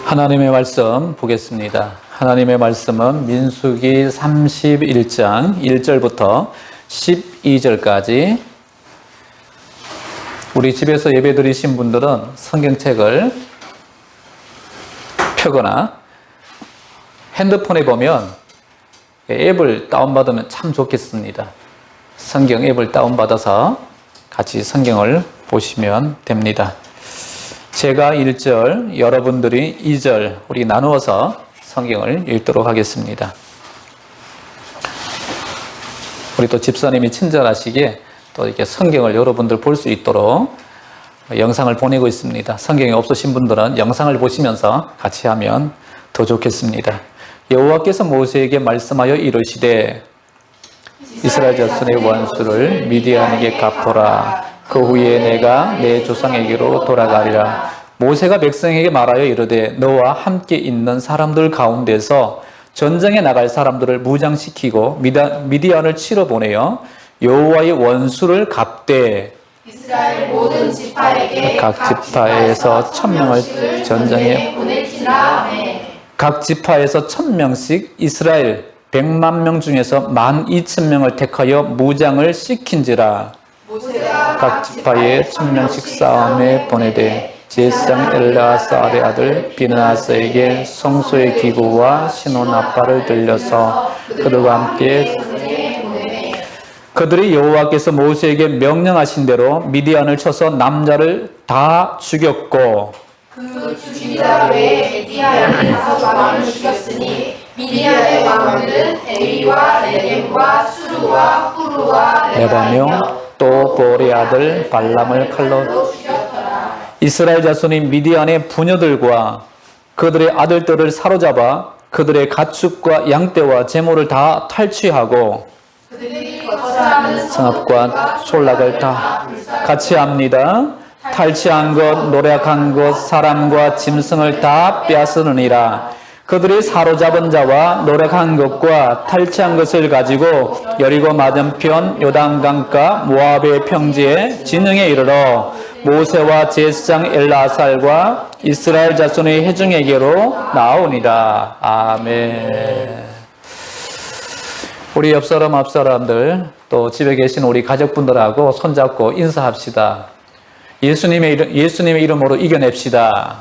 하나님의 말씀 보겠습니다. 하나님의 말씀은 민수기 31장 1절부터 12절까지 우리 집에서 예배 드리신 분들은 성경책을 펴거나 핸드폰에 보면 앱을 다운받으면 참 좋겠습니다. 성경 앱을 다운받아서 같이 성경을 보시면 됩니다. 제가 1절, 여러분들이 2절 우리 나누어서 성경을 읽도록 하겠습니다. 우리 또 집사님이 친절하시게 또 이렇게 성경을 여러분들 볼 수 있도록 영상을 보내고 있습니다. 성경이 없으신 분들은 영상을 보시면서 같이 하면 더 좋겠습니다. 여호와께서 모세에게 말씀하여 이르시되 이스라엘 자손의 원수를 미디안에게 갚으라. 그 후에 내가 내 조상에게로 돌아가리라. 모세가 백성에게 말하여 이르되 너와 함께 있는 사람들 가운데서 전쟁에 나갈 사람들을 무장시키고 미디안을 치러 보내어 여호와의 원수를 갚되 이스라엘 모든 지파에게 각 지파에서 1000명을 전쟁에 보낼지라. 각 지파에서 1000명씩 이스라엘 100만 명 중에서 12,000명을 택하여 무장을 시킨지라. 각 지파에 1000명씩 싸움에 보내되 제사장 엘르아사의 아들 비느하스에게 성소의 기구와 신혼아빠를 들려서 그들과 함께 그들이 여호와께서 모세에게 명령하신 대로 미디안을 쳐서 남자를 다 죽였고 그 죽인 자 외에 미디안의 5왕을 죽였으니 미디안의 왕들은 에리와 레겜과 수루와 후루와 레바며 또 보올의 아들 발람을 칼로 죽였더라. 이스라엘 자손이 미디안의 부녀들과 그들의 아들들을 사로잡아 그들의 가축과 양떼와 재물을 다 탈취하고 그들이 거처하는 성읍과 촌락을 다 같이 합니다. 탈취한 것, 노력한 것, 사람과 짐승을 다 빼앗으느니라. 그들이 사로잡은 자와 노력한 것과 탈취한 것을 가지고 여리고 맞은편 요단강가 모압의 평지에 진영에 이르러 모세와 제사장 엘르아살과 이스라엘 자손의 회중에게로 나오니라. 아멘. 우리 옆사람 앞사람들 또 집에 계신 우리 가족분들하고 손잡고 인사합시다. 예수님의 이름으로 이겨냅시다.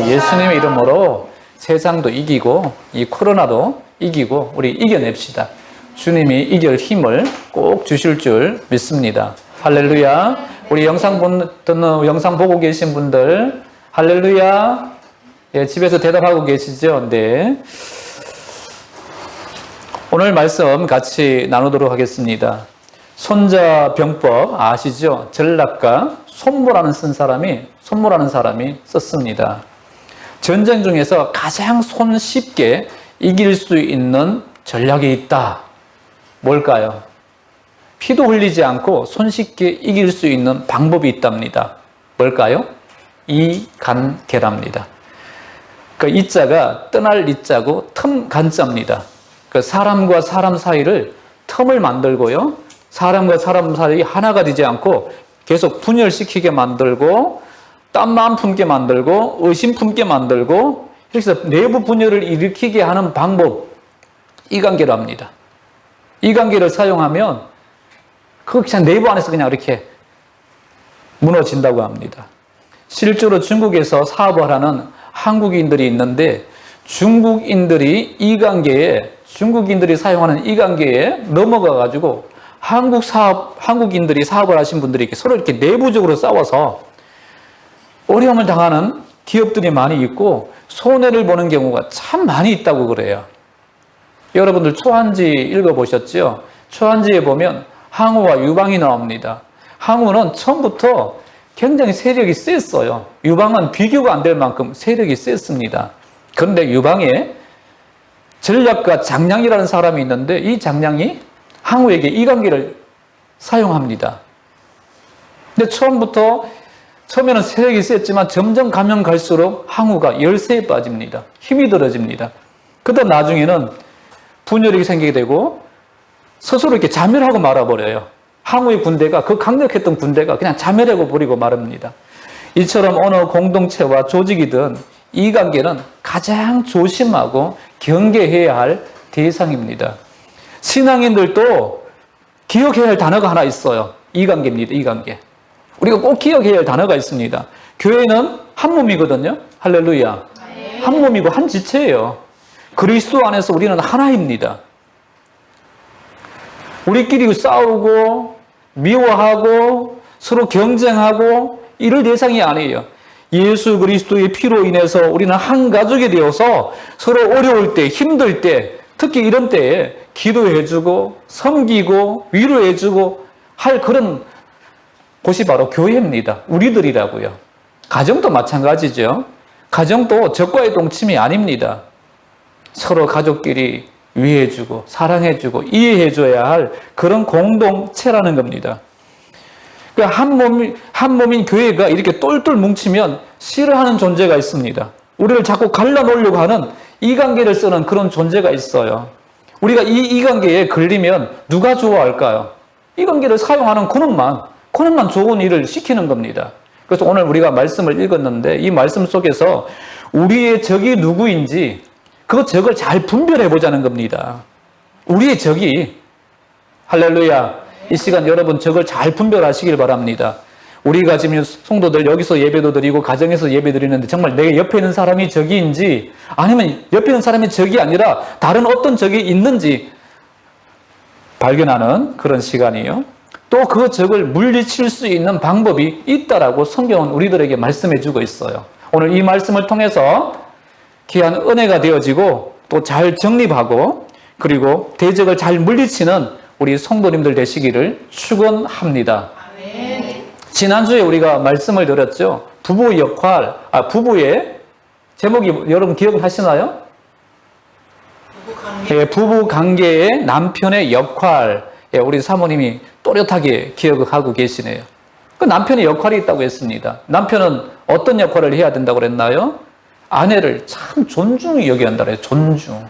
예수님의 이름으로 세상도 이기고 이 코로나도 이기고 우리 이겨냅시다. 주님이 이길 힘을 꼭 주실 줄 믿습니다. 할렐루야. 우리 영상 보고 계신 분들 할렐루야. 예, 집에서 대답하고 계시죠? 네. 오늘 말씀 같이 나누도록 하겠습니다. 손자병법 아시죠? 전략가 손모라는 사람이 썼습니다. 전쟁 중에서 가장 손쉽게 이길 수 있는 전략이 있다. 뭘까요? 피도 흘리지 않고 손쉽게 이길 수 있는 방법이 있답니다. 뭘까요? 이간계랍니다. 그 이자가 떠날 이자고 틈간자입니다. 그 사람과 사람 사이를 틈을 만들고요. 사람과 사람 사이 하나가 되지 않고 계속 분열시키게 만들고 땀만 품게 만들고 의심 품게 만들고 이렇게 해서 내부 분열을 일으키게 하는 방법 이관계로 합니다. 이관계를 사용하면 그냥 내부 안에서 그냥 이렇게 무너진다고 합니다. 실제로 중국에서 사업을 하는 한국인들이 있는데 중국인들이 사용하는 이관계에 넘어가 가지고 한국인들이 사업을 하신 분들이 이렇게 서로 이렇게 내부적으로 싸워서 어려움을 당하는 기업들이 많이 있고 손해를 보는 경우가 참 많이 있다고 그래요. 여러분들 초한지 읽어보셨죠? 초한지에 보면 항우와 유방이 나옵니다. 항우는 처음부터 굉장히 세력이 셌어요. 유방은 비교가 안 될 만큼 세력이 셌습니다. 그런데 유방에 전략가 장량이라는 사람이 있는데 이 장량이 항우에게 이관계를 사용합니다. 근데 처음에는 세력이 셌지만 점점 가면 갈수록 항우가 열세에 빠집니다. 힘이 들어집니다. 그러다 나중에는 분열이 생기게 되고 스스로 이렇게 자멸하고 말아버려요. 항우의 군대가, 그 강력했던 군대가 그냥 자멸하고 버리고 말합니다. 이처럼 어느 공동체와 조직이든 이 관계는 가장 조심하고 경계해야 할 대상입니다. 신앙인들도 기억해야 할 단어가 하나 있어요. 이 관계입니다. 이 관계. 우리가 꼭 기억해야 할 단어가 있습니다. 교회는 한 몸이거든요. 할렐루야. 한 몸이고 한 지체예요. 그리스도 안에서 우리는 하나입니다. 우리끼리 싸우고 미워하고 서로 경쟁하고 이럴 대상이 아니에요. 예수 그리스도의 피로 인해서 우리는 한 가족이 되어서 서로 어려울 때, 힘들 때, 특히 이런 때에 기도해주고 섬기고 위로해주고 할 그런 곳이 바로 교회입니다. 우리들이라고요. 가정도 마찬가지죠. 가정도 적과의 동침이 아닙니다. 서로 가족끼리 위해주고 사랑해주고 이해해줘야 할 그런 공동체라는 겁니다. 그러니까 한 몸인 교회가 이렇게 똘똘 뭉치면 싫어하는 존재가 있습니다. 우리를 자꾸 갈라놓으려고 하는 이관계를 쓰는 그런 존재가 있어요. 우리가 이 관계에 걸리면 누가 좋아할까요? 이 관계를 사용하는 그놈만 좋은 일을 시키는 겁니다. 그래서 오늘 우리가 말씀을 읽었는데 이 말씀 속에서 우리의 적이 누구인지 그 적을 잘 분별해 보자는 겁니다. 우리의 적이 할렐루야. 이 시간 여러분 적을 잘 분별하시길 바랍니다. 우리가 지금 성도들 여기서 예배도 드리고 가정에서 예배 드리는데 정말 내 옆에 있는 사람이 적인지 아니면 옆에 있는 사람이 적이 아니라 다른 어떤 적이 있는지 발견하는 그런 시간이에요. 또 그 적을 물리칠 수 있는 방법이 있다라고 성경은 우리들에게 말씀해 주고 있어요. 오늘 이 말씀을 통해서 귀한 은혜가 되어지고 또 잘 정립하고 그리고 대적을 잘 물리치는 우리 성도님들 되시기를 축원합니다. 아멘. 지난주에 우리가 말씀을 드렸죠. 부부의 역할, 부부의 제목이 여러분 기억하시나요? 부부 관계의 남편의 역할. 우리 사모님이 또렷하게 기억하고 계시네요. 그 남편의 역할이 있다고 했습니다. 남편은 어떤 역할을 해야 된다고 그랬나요? 아내를 참 존중히 여겨야 한다 그래요. 존중.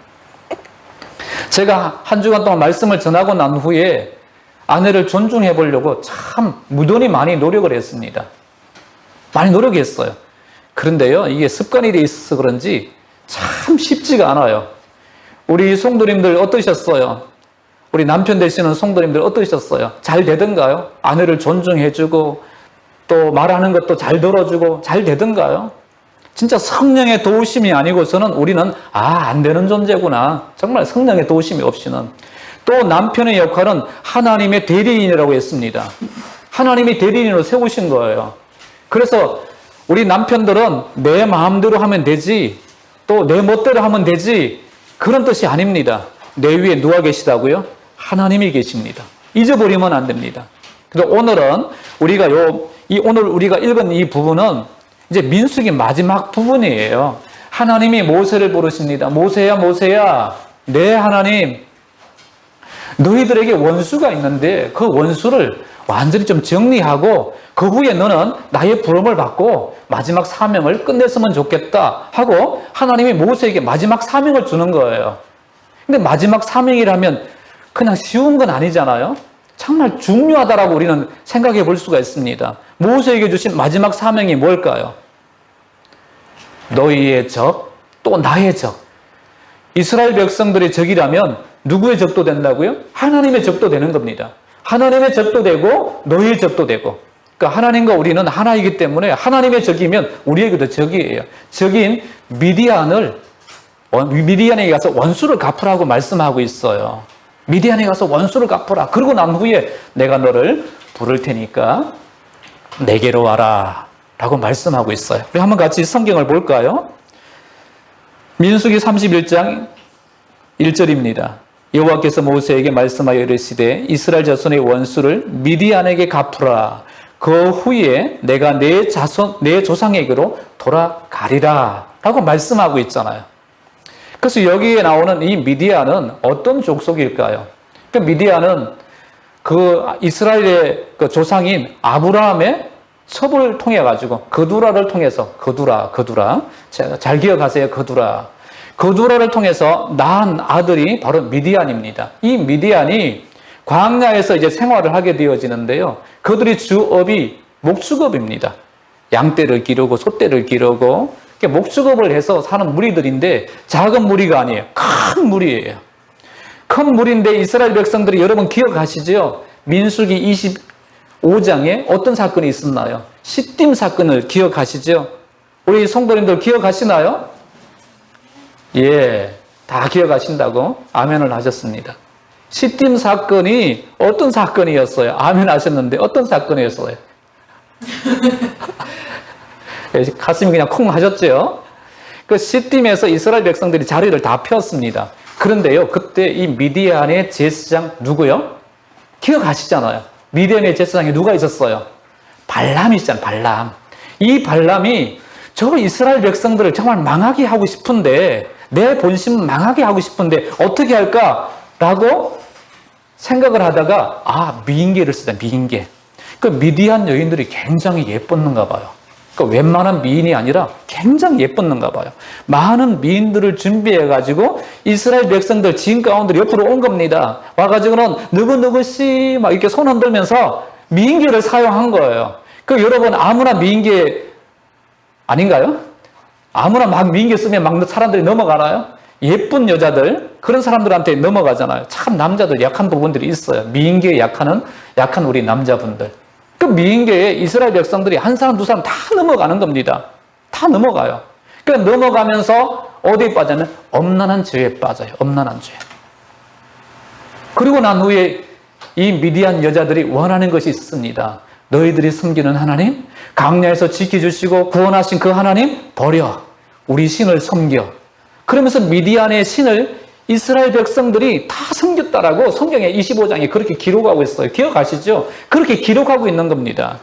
제가 한 주간 동안 말씀을 전하고 난 후에 아내를 존중해 보려고 참 무던히 많이 노력을 했습니다. 많이 노력했어요. 그런데요, 이게 습관이 돼 있어서 그런지 참 쉽지가 않아요. 우리 성도님들 어떠셨어요? 우리 남편 되시는 성도님들 어떠셨어요? 잘 되던가요? 아내를 존중해주고 또 말하는 것도 잘 들어주고 잘 되던가요? 진짜 성령의 도우심이 아니고서는 우리는 안 되는 존재구나. 정말 성령의 도우심이 없이는. 또 남편의 역할은 하나님의 대리인이라고 했습니다. 하나님이 대리인으로 세우신 거예요. 그래서 우리 남편들은 내 마음대로 하면 되지 또 내 멋대로 하면 되지 그런 뜻이 아닙니다. 내 위에 누가 계시다고요? 하나님이 계십니다. 잊어버리면 안 됩니다. 그래서 오늘은 우리가 오늘 우리가 읽은 이 부분은 이제 민수기 마지막 부분이에요. 하나님이 모세를 부르십니다. 모세야, 모세야, 내 하나님, 너희들에게 원수가 있는데 그 원수를 완전히 좀 정리하고 그 후에 너는 나의 부름을 받고 마지막 사명을 끝냈으면 좋겠다 하고 하나님이 모세에게 마지막 사명을 주는 거예요. 근데 마지막 사명이라면 그냥 쉬운 건 아니잖아요. 정말 중요하다라고 우리는 생각해 볼 수가 있습니다. 모세에게 주신 마지막 사명이 뭘까요? 너희의 적, 또 나의 적. 이스라엘 백성들의 적이라면 누구의 적도 된다고요? 하나님의 적도 되는 겁니다. 하나님의 적도 되고 너희의 적도 되고. 그러니까 하나님과 우리는 하나이기 때문에 하나님의 적이면 우리에게도 적이에요. 적인 미디안에 가서 원수를 갚으라고 말씀하고 있어요. 미디안에 가서 원수를 갚으라. 그러고 난 후에 내가 너를 부를 테니까 내게로 와라 라고 말씀하고 있어요. 우리 한번 같이 성경을 볼까요? 민수기 31장 1절입니다. 여호와께서 모세에게 말씀하여 이르시되 이스라엘 자손의 원수를 미디안에게 갚으라. 그 후에 내가 내 조상에게로 돌아가리라 라고 말씀하고 있잖아요. 그래서 여기에 나오는 이 미디안은 어떤 족속일까요? 그 미디안은 그 이스라엘의 그 조상인 아브라함의 첩을 통해 가지고 그두라를 통해서 그두라 잘 기억하세요. 그두라를 통해서 낳은 아들이 바로 미디안입니다. 이 미디안이 광야에서 이제 생활을 하게 되어지는데요. 그들의 주업이 목축업입니다. 양떼를 기르고 소떼를 기르고 목축업을 해서 사는 무리들인데 작은 무리가 아니에요. 큰 무리예요. 큰 무리인데 이스라엘 백성들이 여러분 기억하시죠? 민수기 25장에 어떤 사건이 있었나요? 시딤 사건을 기억하시죠? 우리 성도님들 기억하시나요? 예, 다 기억하신다고 아멘을 하셨습니다. 시딤 사건이 어떤 사건이었어요? 아멘 하셨는데 어떤 사건이었어요? 가슴이 그냥 콩 하셨죠? 그 시딤에서 이스라엘 백성들이 자리를 다 폈습니다. 그런데요, 그때 이 미디안의 제사장 누구요? 기억하시잖아요. 미디안의 제사장에 누가 있었어요? 발람이 있잖아요, 발람. 이 발람이 저 이스라엘 백성들을 정말 망하게 하고 싶은데, 내 본심은 망하게 하고 싶은데 어떻게 할까? 라고 생각을 하다가 미인계를 쓰자, 미인계. 그 미디안 여인들이 굉장히 예뻤는가 봐요. 그 웬만한 미인이 아니라 굉장히 예뻤는가 봐요. 많은 미인들을 준비해가지고 이스라엘 백성들 진 가운데 옆으로 온 겁니다. 와가지고는 누구누구씨 막 이렇게 손 흔들면서 미인계를 사용한 거예요. 그 여러분 아무나 미인계 아닌가요? 아무나 막 미인계 쓰면 막 사람들이 넘어가나요? 예쁜 여자들 그런 사람들한테 넘어가잖아요. 참 남자들 약한 부분들이 있어요. 미인계에 약한 우리 남자분들. 그 미인계에 이스라엘 백성들이 한 사람 두 사람 다 넘어가는 겁니다. 다 넘어가요. 그러니까 넘어가면서 어디에 빠지냐면 엄란한 죄에 빠져요. 엄란한 죄. 그리고 난 후에 이 미디안 여자들이 원하는 것이 있습니다. 너희들이 섬기는 하나님, 광야에서 지켜주시고 구원하신 그 하나님 버려. 우리 신을 섬겨. 그러면서 미디안의 신을 이스라엘 백성들이 다 섬겼다라고 성경의 25장에 그렇게 기록하고 있어요. 기억하시죠? 그렇게 기록하고 있는 겁니다.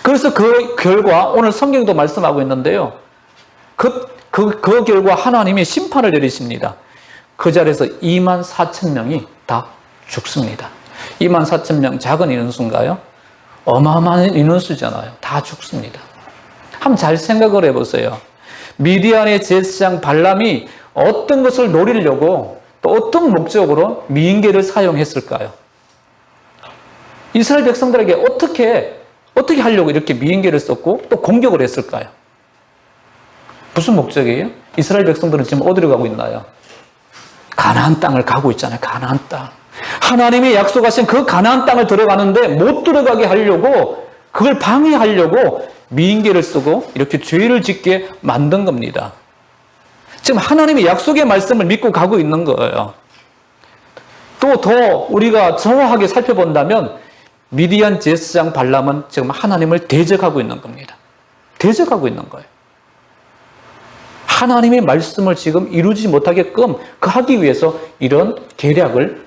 그래서 그 결과 오늘 성경도 말씀하고 있는데요. 그 결과 하나님이 심판을 내리십니다. 그 자리에서 24,000명이 다 죽습니다. 24,000명 작은 인원수인가요? 어마어마한 인원수잖아요. 다 죽습니다. 한번 잘 생각을 해보세요. 미디안의 제사장 발람이 어떤 것을 노리려고 또 어떤 목적으로 미인계를 사용했을까요? 이스라엘 백성들에게 어떻게 하려고 이렇게 미인계를 썼고 또 공격을 했을까요? 무슨 목적이에요? 이스라엘 백성들은 지금 어디로 가고 있나요? 가나안 땅을 가고 있잖아요. 가나안 땅. 하나님이 약속하신 그 가나안 땅을 들어가는데 못 들어가게 하려고 그걸 방해하려고 미인계를 쓰고 이렇게 죄를 짓게 만든 겁니다. 지금 하나님의 약속의 말씀을 믿고 가고 있는 거예요. 또 더 우리가 정확하게 살펴본다면 미디안 제사장 발람은 지금 하나님을 대적하고 있는 겁니다. 대적하고 있는 거예요. 하나님의 말씀을 지금 이루지 못하게끔 하기 위해서 이런 계략을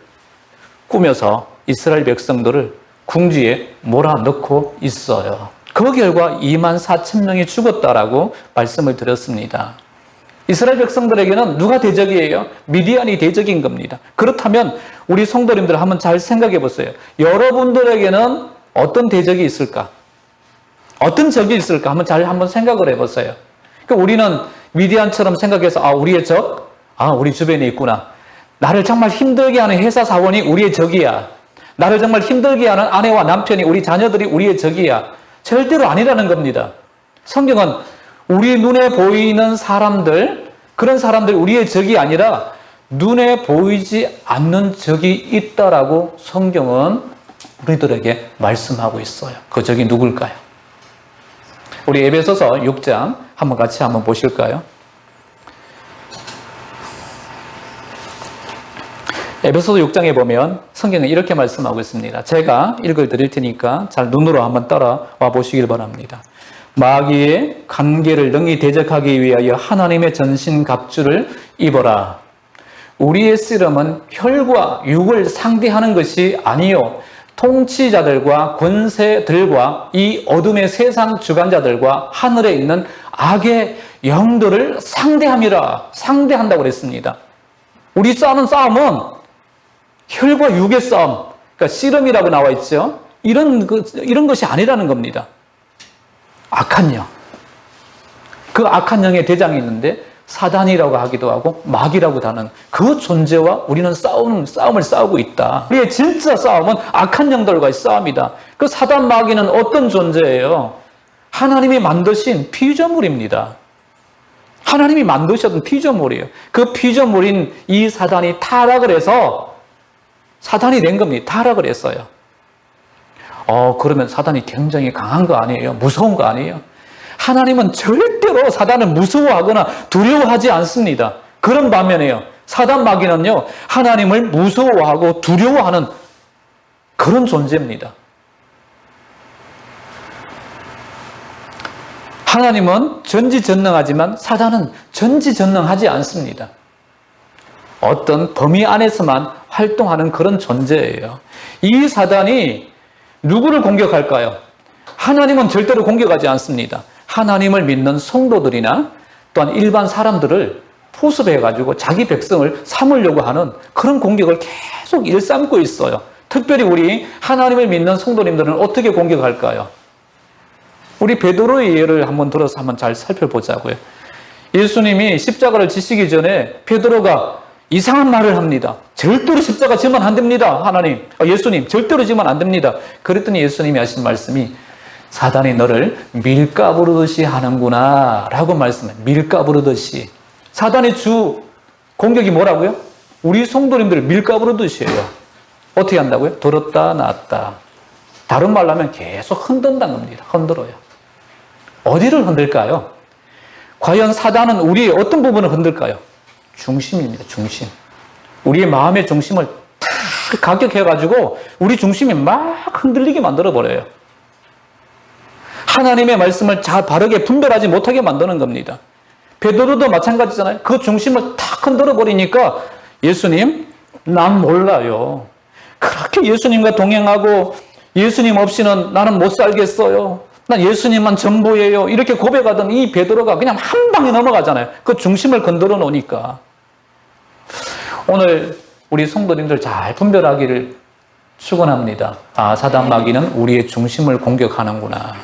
꾸며서 이스라엘 백성들을 궁지에 몰아넣고 있어요. 그 결과 24,000명이 죽었다라고 말씀을 드렸습니다. 이스라엘 백성들에게는 누가 대적이에요? 미디안이 대적인 겁니다. 그렇다면 우리 성도님들 한번 잘 생각해 보세요. 여러분들에게는 어떤 대적이 있을까? 어떤 적이 있을까? 한번 생각을 해 보세요. 그러니까 우리는 미디안처럼 생각해서 우리의 적? 우리 주변에 있구나. 나를 정말 힘들게 하는 회사 사원이 우리의 적이야. 나를 정말 힘들게 하는 아내와 남편이 우리 자녀들이 우리의 적이야. 절대로 아니라는 겁니다. 성경은 우리 눈에 보이는 사람들, 그런 사람들이 우리의 적이 아니라 눈에 보이지 않는 적이 있다라고 성경은 우리들에게 말씀하고 있어요. 그 적이 누굴까요? 우리 에베소서 6장 같이 한번 보실까요? 에베소서 6장에 보면 성경은 이렇게 말씀하고 있습니다. 제가 읽어 드릴 테니까 잘 눈으로 한번 따라와 보시길 바랍니다. 마귀의 관계를 능히 대적하기 위하여 하나님의 전신갑주를 입어라. 우리의 씨름은 혈과 육을 상대하는 것이 아니요 통치자들과 권세들과 이 어둠의 세상 주관자들과 하늘에 있는 악의 영들을 상대함이라. 상대한다고 그랬습니다. 우리 싸우는 싸움은 혈과 육의 싸움, 그러니까 씨름이라고 나와 있죠. 이런 것이 아니라는 겁니다. 악한 영. 그 악한 영의 대장이 있는데 사단이라고 하기도 하고 마귀라고 하는 그 존재와 우리는 싸움을 싸우고 있다. 우리의 진짜 싸움은 악한 영들과의 싸움이다. 그 사단 마귀는 어떤 존재예요? 하나님이 만드신 피조물입니다. 하나님이 만드셨던 피조물이에요. 그 피조물인 이 사단이 타락을 해서 사단이 된 겁니다. 타락을 했어요. 그러면 사단이 굉장히 강한 거 아니에요? 무서운 거 아니에요? 하나님은 절대로 사단을 무서워하거나 두려워하지 않습니다. 그런 반면에요, 사단 마귀는요, 하나님을 무서워하고 두려워하는 그런 존재입니다. 하나님은 전지전능하지만 사단은 전지전능하지 않습니다. 어떤 범위 안에서만 활동하는 그런 존재예요. 이 사단이 누구를 공격할까요? 하나님은 절대로 공격하지 않습니다. 하나님을 믿는 성도들이나 또한 일반 사람들을 포섭해가지고 자기 백성을 삼으려고 하는 그런 공격을 계속 일삼고 있어요. 특별히 우리 하나님을 믿는 성도님들은 어떻게 공격할까요? 우리 베드로의 예를 한번 들어서 한번 잘 살펴보자고요. 예수님이 십자가를 지시기 전에 베드로가 이상한 말을 합니다. 절대로 십자가 지면 안 됩니다. 예수님 절대로 지면 안 됩니다. 그랬더니 예수님이 하신 말씀이 사단이 너를 밀가부르듯이 하는구나 라고 말씀해요. 밀가부르듯이. 사단의 주 공격이 뭐라고요? 우리 성도님들을 밀가부르듯이 해요. 어떻게 한다고요? 들었다 놨다. 다른 말로 하면 계속 흔든다는 겁니다. 흔들어요. 어디를 흔들까요? 과연 사단은 우리의 어떤 부분을 흔들까요? 중심입니다. 중심. 우리의 마음의 중심을 탁 가격해가지고 우리 중심이 막 흔들리게 만들어버려요. 하나님의 말씀을 잘 바르게 분별하지 못하게 만드는 겁니다. 베드로도 마찬가지잖아요. 그 중심을 탁 흔들어버리니까 예수님, 난 몰라요. 그렇게 예수님과 동행하고 예수님 없이는 나는 못 살겠어요. 난 예수님만 전부예요. 이렇게 고백하던 이 베드로가 그냥 한 방에 넘어가잖아요. 그 중심을 건드려 놓으니까. 오늘 우리 성도님들 잘 분별하기를 축원합니다. 사단 마귀는 우리의 중심을 공격하는구나.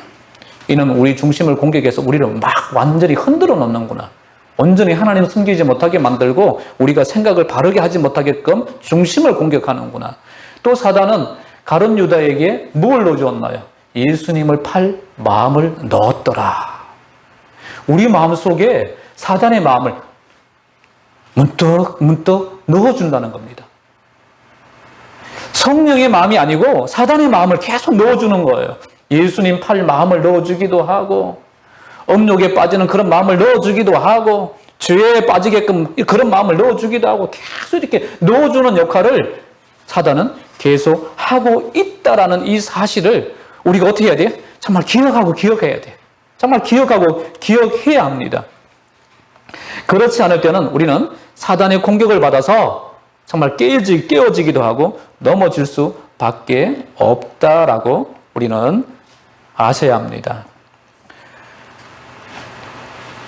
이는 우리 중심을 공격해서 우리를 막 완전히 흔들어 놓는구나. 온전히 하나님 숨기지 못하게 만들고 우리가 생각을 바르게 하지 못하게끔 중심을 공격하는구나. 또 사단은 가룟 유다에게 뭘 넣어주었나요? 예수님을 팔 마음을 넣었더라. 우리 마음속에 사단의 마음을 문득 넣어준다는 겁니다. 성령의 마음이 아니고 사단의 마음을 계속 넣어주는 거예요. 예수님 팔 마음을 넣어주기도 하고, 음욕에 빠지는 그런 마음을 넣어주기도 하고, 죄에 빠지게끔 그런 마음을 넣어주기도 하고, 계속 이렇게 넣어주는 역할을 사단은 계속 하고 있다라는 이 사실을 우리가 어떻게 해야 돼요? 정말 기억하고 기억해야 돼요. 정말 기억하고 기억해야 합니다. 그렇지 않을 때는 우리는 사단의 공격을 받아서 정말 깨어지기도 하고 넘어질 수밖에 없다라고 우리는 아셔야 합니다.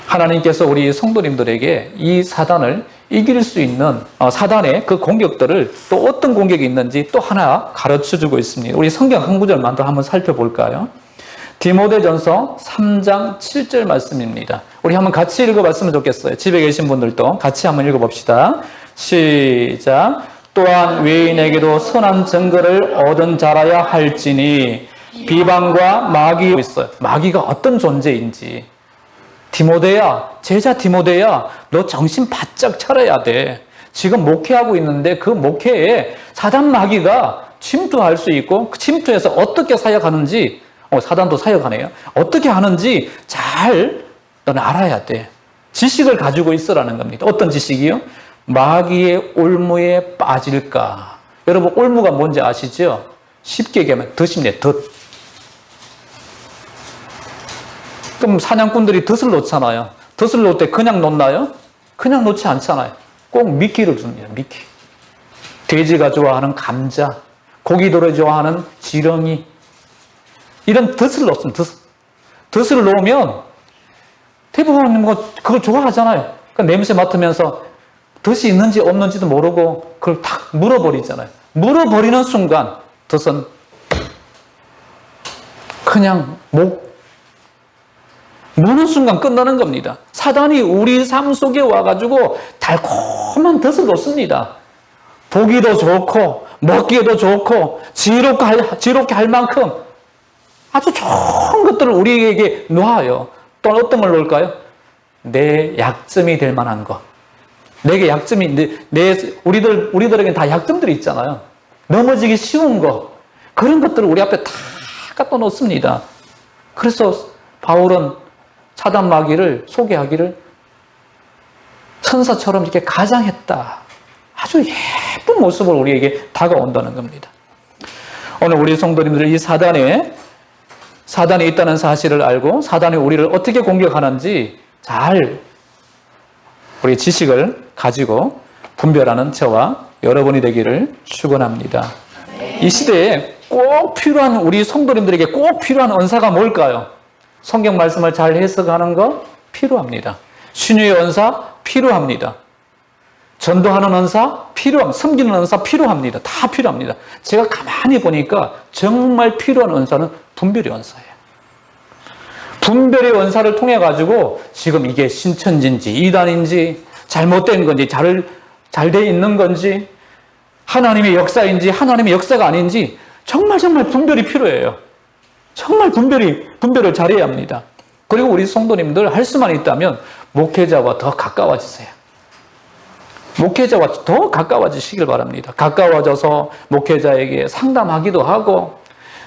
하나님께서 우리 성도님들에게 이 사단을 이길 수 있는 사단의 그 공격들을 또 어떤 공격이 있는지 또 하나 가르쳐주고 있습니다. 우리 성경 한 구절만 더 한번 살펴볼까요? 디모데전서 3장 7절 말씀입니다. 우리 한번 같이 읽어봤으면 좋겠어요. 집에 계신 분들도 같이 한번 읽어봅시다. 시작. 또한 외인에게도 선한 증거를 얻은 자라야 할지니 비방과 마귀가 있어요. 마귀가 어떤 존재인지. 디모데야, 제자 디모데야, 너 정신 바짝 차려야 돼. 지금 목회하고 있는데 그 목회에 사단 마귀가 침투할 수 있고 그 침투해서 어떻게 사역하는지, 사단도 사역하네요. 어떻게 하는지 잘 너는 알아야 돼. 지식을 가지고 있으라는 겁니다. 어떤 지식이요? 마귀의 올무에 빠질까. 여러분 올무가 뭔지 아시죠? 쉽게 얘기하면 덫입니다. 덫. 그럼 사냥꾼들이 덫을 놓잖아요. 덫을 놓을 때 그냥 놓나요? 그냥 놓지 않잖아요. 꼭 미끼를 줍니다. 미끼. 돼지가 좋아하는 감자, 고기들이 좋아하는 지렁이, 이런 덫을 놓습니다. 덫을 놓으면 대부분 그걸 좋아하잖아요. 그 냄새 맡으면서 덫이 있는지 없는지도 모르고 그걸 탁 물어버리잖아요. 물어버리는 순간 덫은 그냥 무는 순간 끝나는 겁니다. 사단이 우리 삶 속에 와가지고 달콤한 덫을 놓습니다. 보기도 좋고 먹기도 좋고 지롭게 할 만큼 아주 좋은 것들을 우리에게 놓아요. 또 어떤 걸 놓을까요? 내 약점이 될 만한 것. 내게 약점이, 우리들에게는 다 약점들이 있잖아요. 넘어지기 쉬운 것. 그런 것들을 우리 앞에 다 갖다 놓습니다. 그래서 바울은 사단 마귀를 소개하기를 천사처럼 이렇게 가장했다. 아주 예쁜 모습을 우리에게 다가온다는 겁니다. 오늘 우리 성도님들 이 사단이 있다는 사실을 알고 사단이 우리를 어떻게 공격하는지 잘 우리 지식을 가지고 분별하는 저와 여러분이 되기를 축원합니다. 이 시대에 꼭 필요한 우리 성도님들에게 꼭 필요한 은사가 뭘까요? 성경 말씀을 잘 해석하는 거 필요합니다. 신유의 은사 필요합니다. 전도하는 은사 필요합니다. 섬기는 은사 필요합니다. 다 필요합니다. 제가 가만히 보니까 정말 필요한 은사는 분별의 은사예요. 분별의 은사를 통해 가지고 지금 이게 신천지인지 이단인지 잘못된 건지 잘 돼 있는 건지 하나님의 역사인지 하나님의 역사가 아닌지 정말 분별이 필요해요. 정말 분별을 잘해야 합니다. 그리고 우리 성도님들 할 수만 있다면 목회자와 더 가까워지세요. 목회자와 더 가까워지시길 바랍니다. 가까워져서 목회자에게 상담하기도 하고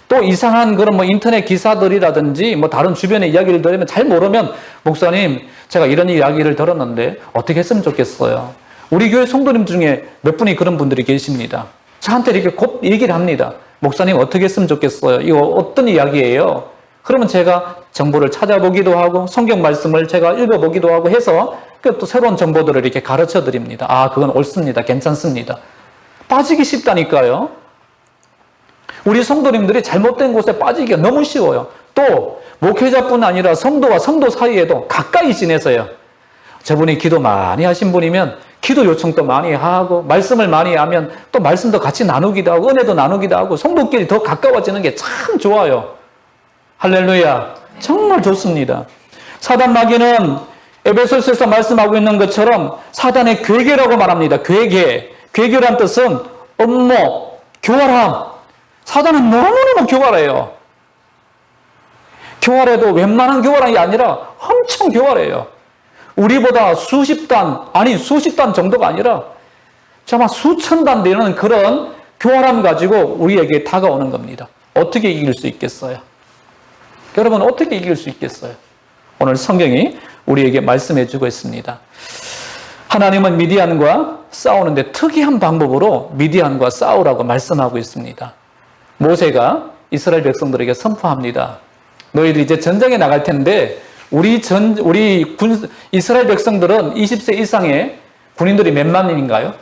또 이상한 그런 인터넷 기사들이라든지 다른 주변의 이야기를 들으면 잘 모르면 목사님 제가 이런 이야기를 들었는데 어떻게 했으면 좋겠어요. 우리 교회 성도님 중에 몇 분이 그런 분들이 계십니다. 저한테 이렇게 곧 얘기를 합니다. 목사님 어떻게 했으면 좋겠어요. 이거 어떤 이야기예요? 그러면 제가 정보를 찾아보기도 하고 성경 말씀을 제가 읽어보기도 하고 해서 또 새로운 정보들을 이렇게 가르쳐 드립니다. 아, 그건 옳습니다. 괜찮습니다. 빠지기 쉽다니까요. 우리 성도님들이 잘못된 곳에 빠지기가 너무 쉬워요. 또 목회자뿐 아니라 성도와 성도 사이에도 가까이 지내서요. 저분이 기도 많이 하신 분이면 기도 요청도 많이 하고 말씀을 많이 하면 또 말씀도 같이 나누기도 하고 은혜도 나누기도 하고 성도끼리 더 가까워지는 게 참 좋아요. 할렐루야. 정말 좋습니다. 사단 마귀는 에베소서에서 말씀하고 있는 것처럼 사단의 괴계라고 말합니다. 괴계란 뜻은 업무, 교활함. 사단은 너무너무 교활해요. 교활해도 웬만한 교활함이 아니라 엄청 교활해요. 우리보다 수십 단 정도가 아니라 정말 수천 단 되는 그런 교활함 가지고 우리에게 다가오는 겁니다. 어떻게 이길 수 있겠어요? 여러분 어떻게 이길 수 있겠어요? 오늘 성경이 우리에게 말씀해 주고 있습니다. 하나님은 미디안과 싸우는데 특이한 방법으로 미디안과 싸우라고 말씀하고 있습니다. 모세가 이스라엘 백성들에게 선포합니다. 너희들 이제 전쟁에 나갈 텐데 이스라엘 백성들은 20세 이상의 군인들이 몇 만인가요?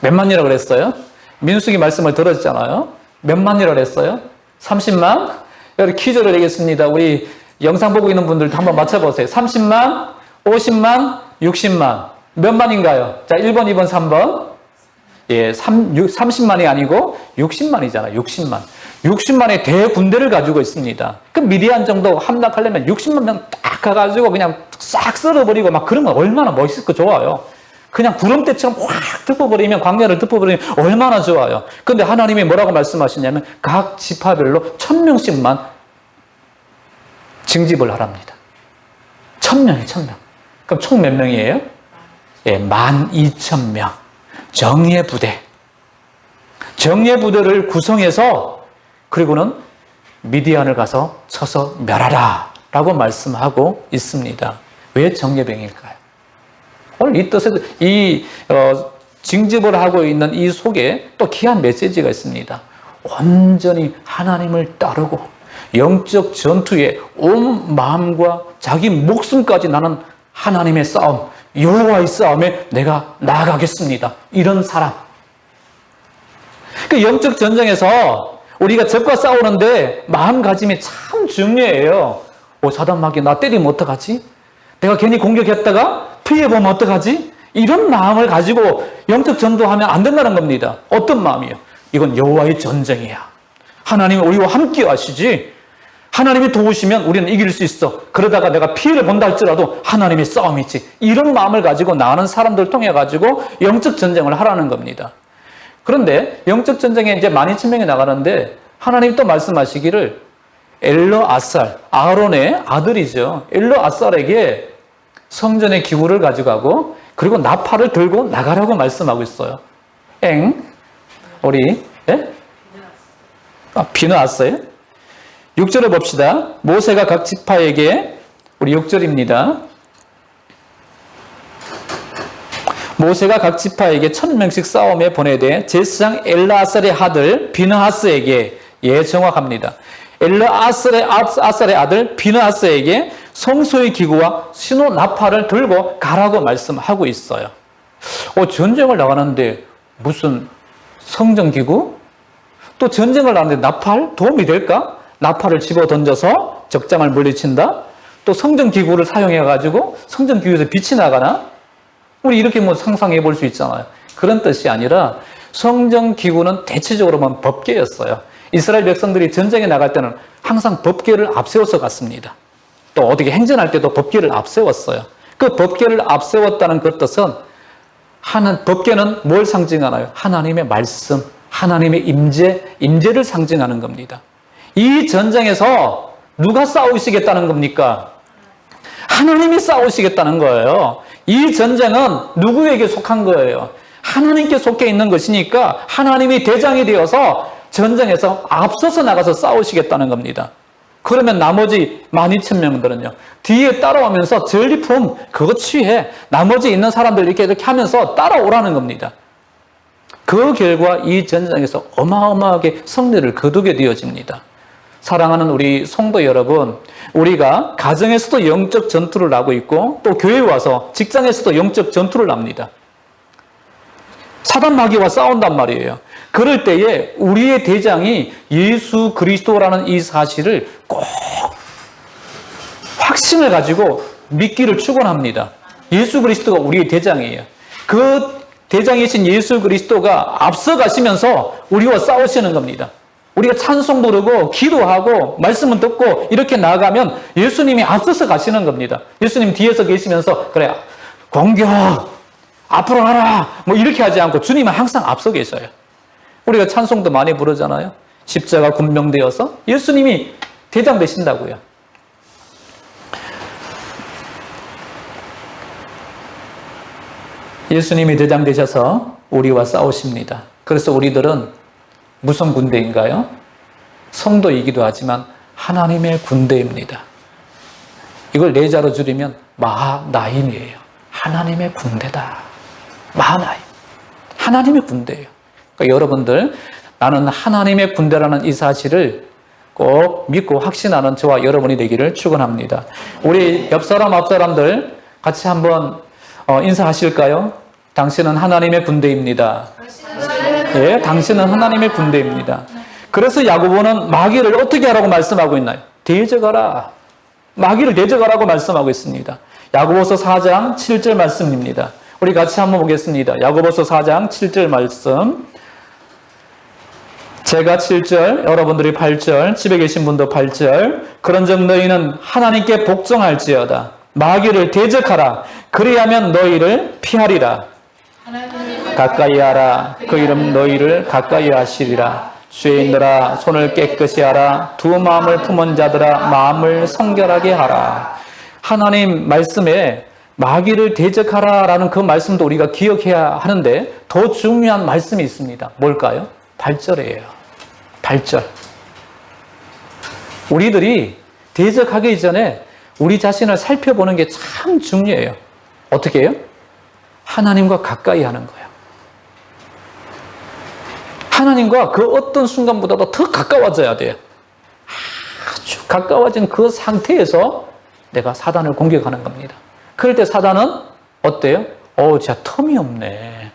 몇 만이라고 그랬어요? 민수기 말씀을 들었잖아요. 몇 만이라고 그랬어요? 30만? 여기 퀴즈를 내겠습니다. 우리 영상 보고 있는 분들도 한번 맞춰보세요. 30만, 50만, 60만. 몇 만인가요? 자, 1번, 2번, 3번. 예, 30만이 아니고 60만이잖아요. 60만. 60만의 대군대를 가지고 있습니다. 그 미디안 정도 함락하려면 60만 명 딱 가가지고 그냥 싹 썰어버리고 막 그러면 얼마나 멋있고 좋아요. 그냥 구름대처럼 확 덮어버리면, 광야를 덮어버리면 얼마나 좋아요. 근데 하나님이 뭐라고 말씀하시냐면 각 지파별로 1000명씩만 징집을 하랍니다. 1000명이 1000명. 그럼 총 몇 명이에요? 예, 12,000명. 정예부대를 구성해서 그리고는 미디안을 가서 쳐서 멸하라 라고 말씀하고 있습니다. 왜 정예병일까요? 오늘 이 뜻에 징집을 하고 있는 이 속에 또 귀한 메시지가 있습니다. 온전히 하나님을 따르고 영적 전투에 온 마음과 자기 목숨까지 나는 하나님의 싸움, 여호와의 싸움에 내가 나아가겠습니다. 이런 사람. 그 영적 전쟁에서 우리가 적과 싸우는데 마음가짐이 참 중요해요. 사단 마귀 나 때리면 어떡하지? 내가 괜히 공격했다가 피해보면 어떡하지? 이런 마음을 가지고 영적 전도하면 안 된다는 겁니다. 어떤 마음이요? 이건 여호와의 전쟁이야. 하나님이 우리와 함께 하시지. 하나님이 도우시면 우리는 이길 수 있어. 그러다가 내가 피해를 본다 할지라도 하나님의 싸움이지. 이런 마음을 가지고 나는 사람들 통해 가지고 영적 전쟁을 하라는 겁니다. 그런데 영적 전쟁에 이제 12,000명이 나가는데 하나님 또 말씀하시기를 엘르아살, 아론의 아들이죠. 엘르아살에게 성전의 기구를 가져가고 그리고 나팔을 들고 나가라고 말씀하고 있어요. 우리 비느하스예요. 6절을 봅시다. 모세가 각 지파에게 우리 6절입니다. 모세가 각 지파에게 1000명씩 싸움에 보내되 제사장 엘르아살의 아들 비느하스에게 정확합니다. 엘르아살의 아들 비느하스에게 성소의 기구와 신호 나팔을 들고 가라고 말씀하고 있어요. 전쟁을 나가는데 무슨 성전 기구? 또 전쟁을 나가는데 나팔? 도움이 될까? 나팔을 집어 던져서 적장을 물리친다? 또 성전 기구를 사용해가지고 성전 기구에서 빛이 나가나? 우리 이렇게 상상해 볼 수 있잖아요. 그런 뜻이 아니라 성전 기구는 대체적으로 보면 법궤였어요. 이스라엘 백성들이 전쟁에 나갈 때는 항상 법궤를 앞세워서 갔습니다. 또 어떻게 행전할 때도 법궤를 앞세웠어요. 그 법궤를 앞세웠다는 그 뜻은 법궤는 뭘 상징하나요? 하나님의 말씀, 하나님의 임재를 상징하는 겁니다. 이 전쟁에서 누가 싸우시겠다는 겁니까? 하나님이 싸우시겠다는 거예요. 이 전쟁은 누구에게 속한 거예요? 하나님께 속해 있는 것이니까 하나님이 대장이 되어서 전쟁에서 앞서서 나가서 싸우시겠다는 겁니다. 그러면 나머지 12,000명들은요. 뒤에 따라오면서 전리품 그거 취해. 나머지 있는 사람들 이렇게 하면서 따라오라는 겁니다. 그 결과 이 전쟁에서 어마어마하게 승리를 거두게 되어집니다. 사랑하는 우리 성도 여러분, 우리가 가정에서도 영적 전투를 하고 있고 또 교회에 와서 직장에서도 영적 전투를 합니다. 사단 마귀와 싸운단 말이에요. 그럴 때에 우리의 대장이 예수 그리스도라는 이 사실을 꼭 확신을 가지고 믿기를 축원합니다. 예수 그리스도가 우리의 대장이에요. 그 대장이신 예수 그리스도가 앞서 가시면서 우리와 싸우시는 겁니다. 우리가 찬송 부르고 기도하고 말씀을 듣고 이렇게 나아가면 예수님이 앞서서 가시는 겁니다. 예수님 뒤에서 계시면서 그래 공격 앞으로 가라 이렇게 하지 않고 주님은 항상 앞서 계셔요. 우리가 찬송도 많이 부르잖아요. 십자가 군병되어서 예수님이 대장 되신다고요. 예수님이 대장 되셔서 우리와 싸우십니다. 그래서 우리들은 무슨 군대인가요? 성도이기도 하지만 하나님의 군대입니다. 이걸 내자로 줄이면 마하나임이에요. 하나님의 군대다. 마하나임. 하나님의 군대예요. 그러니까 여러분들, 나는 하나님의 군대라는 이 사실을 꼭 믿고 확신하는 저와 여러분이 되기를 축원합니다. 우리 옆사람 앞사람들 같이 한번 인사하실까요? 당신은 하나님의 군대입니다. 예, 당신은 하나님의 군대입니다. 그래서 야고보는 마귀를 어떻게 하라고 말씀하고 있나요? 대적하라. 마귀를 대적하라고 말씀하고 있습니다. 야고보서 4장 7절 말씀입니다. 우리 같이 한번 보겠습니다. 야고보서 4장 7절 말씀. 제가 7절, 여러분들이 8절, 집에 계신 분도 8절. 그런즉 너희는 하나님께 복종할지어다. 마귀를 대적하라. 그리하면 너희를 피하리라. 가까이 하라. 그 이름 너희를 가까이 하시리라. 죄인들아 손을 깨끗이 하라. 두 마음을 품은 자들아 마음을 성결하게 하라. 하나님 말씀에 마귀를 대적하라라는 그 말씀도 우리가 기억해야 하는데 더 중요한 말씀이 있습니다. 뭘까요? 8절이에요. 8절. 우리들이 대적하기 전에 우리 자신을 살펴보는 게 참 중요해요. 어떻게 해요? 하나님과 가까이 하는 거예요. 하나님과 그 어떤 순간보다도 더 가까워져야 돼요. 아주 가까워진 그 상태에서 내가 사단을 공격하는 겁니다. 그럴 때 사단은 어때요? 진짜 텀이 없네.